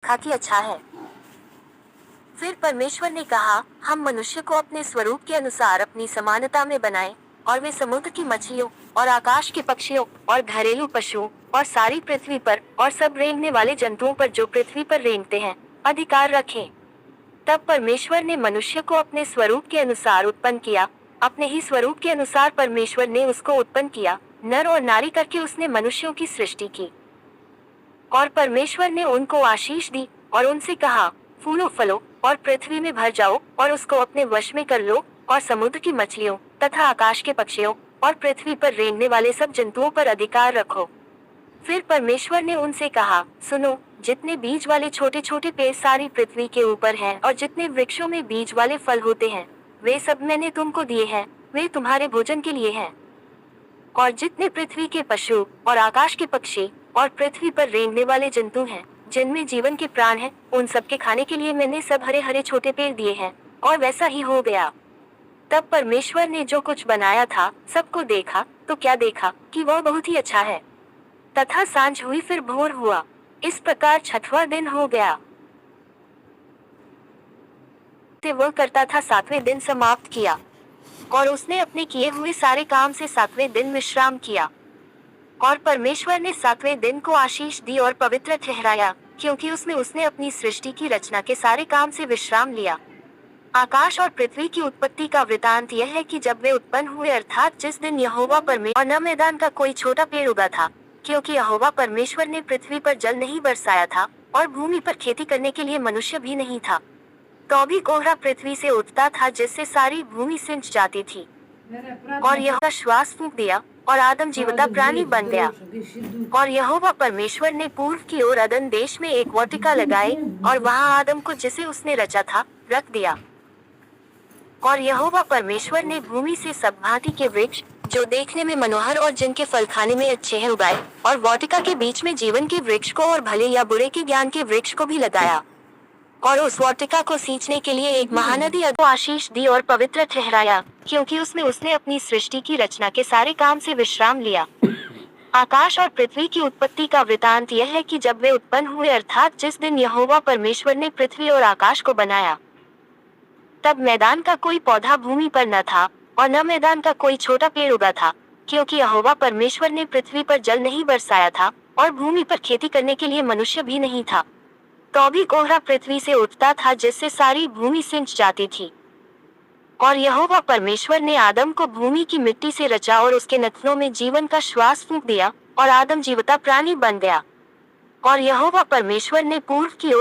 देखा कि अच्छा है। फिर परमेश्वर ने कहा, हम मनुष्य को अपने स्वरूप के अनुसार अपनी समानता में बनाएं, और वे समुद्र की मछलियों और आकाश के पक्षियों और घरेलू पशुओं और सारी पृथ्वी पर और सब रेंगने वाले जंतुओं पर जो पृथ्वी पर रेंगते हैं अधिकार रखें। तब परमेश्वर ने मनुष्य को अपने स्वरूप के अनुसार उत्पन्न किया, अपने ही स्वरूप के अनुसार परमेश्वर ने उसको उत्पन्न किया, नर और नारी करके उसने मनुष्यों की सृष्टि की। और परमेश्वर ने उनको आशीष दी और उनसे कहा, फूलो फलो और पृथ्वी में भर जाओ और उसको अपने वश में कर लो, और समुद्र की मछलियों तथा आकाश के पक्षियों और पृथ्वी पर रेंगने वाले सब जंतुओं पर अधिकार रखो। फिर परमेश्वर ने उनसे कहा, सुनो, जितने बीज वाले छोटे छोटे पेड़ सारी पृथ्वी के ऊपर हैं और जितने वृक्षों में बीज वाले फल होते हैं, वे सब मैंने तुमको दिए हैं, वे तुम्हारे भोजन के लिए हैं। और जितने पृथ्वी के पशु और आकाश के पक्षी और पृथ्वी पर रेंगने वाले जंतु हैं, जिनमें जीवन के प्राण हैं, उन सब के खाने के लिए मैंने सब हरे हरे छोटे पेड़ दिए हैं। और वैसा ही हो गया। तब परमेश्वर ने जो कुछ बनाया था सबको देखा, तो क्या देखा कि वह बहुत ही अच्छा है। तथा सांझ हुई फिर भोर हुआ। इस प्रकार छठवां दिन हो गया। ते वह करता था सातवें दिन समाप्त किया। और उसने अपने किए हुए सारे काम से सातवें दिन विश्राम किया। और परमेश्वर ने सातवें दिन को आशीष दी और पवित्र ठहराया, क्योंकि उसमें उसने अपनी सृष्टि की रचना के सारे काम से विश्राम लिया। आकाश और पृथ्वी की उत्पत्ति का वृतांत यह है कि जब वे उत्पन्न हुए, अर्थात जिस दिन यहोवा परमेश्वर, और न मैदान का कोई छोटा पेड़ उगा था, क्योंकि यहोवा परमेश्वर ने पृथ्वी पर जल नहीं बरसाया था और भूमि पर खेती करने के लिए मनुष्य भी नहीं था। तो भी कोहरा पृथ्वी से उठता था, जिससे सारी भूमि सिंच जाती थी। और यहोवा श्वास फूंक दिया और आदम जीवता प्राणी बन गया। और यहोवा परमेश्वर ने पूर्व की ओर अदन देश में एक वाटिका लगाई और वहां आदम को, जिसे उसने रचा था, रख दिया। और यहोवा परमेश्वर ने भूमि से सब भांति के वृक्ष, जो देखने में मनोहर और जिनके फल खाने में अच्छे हैं, उगाए, और वाटिका के बीच में जीवन के वृक्ष को और भले या बुरे के ज्ञान के वृक्ष को भी लगाया। और उस वाटिका को सींचने के लिए एक महानदी को आशीष दी और पवित्र ठहराया, क्योंकि उसमें उसने अपनी सृष्टि की रचना के सारे काम से विश्राम लिया। आकाश और पृथ्वी की उत्पत्ति का वृतांत यह है कि जब वे उत्पन्न हुए, अर्थात जिस दिन यहोवा परमेश्वर ने पृथ्वी और आकाश को बनाया, तब मैदान का कोई पौधा भूमि पर न था और न मैदान का कोई छोटा पेड़ उगा था, क्योंकि यहोवा परमेश्वर ने पृथ्वी पर जल नहीं बरसाया था और भूमि पर खेती करने के लिए मनुष्य भी नहीं था। तो भी कोहरा पृथ्वी से उठता था, जिससे सारी भूमि सिंच जाती थी। और यहोवा परमेश्वर ने आदम को भूमि की मिट्टी से रचा और उसके नथनों में जीवन का श्वास फूंक दिया और आदम जीवता प्राणी बन गया। और यहोवा परमेश्वर ने पूर्व की ओर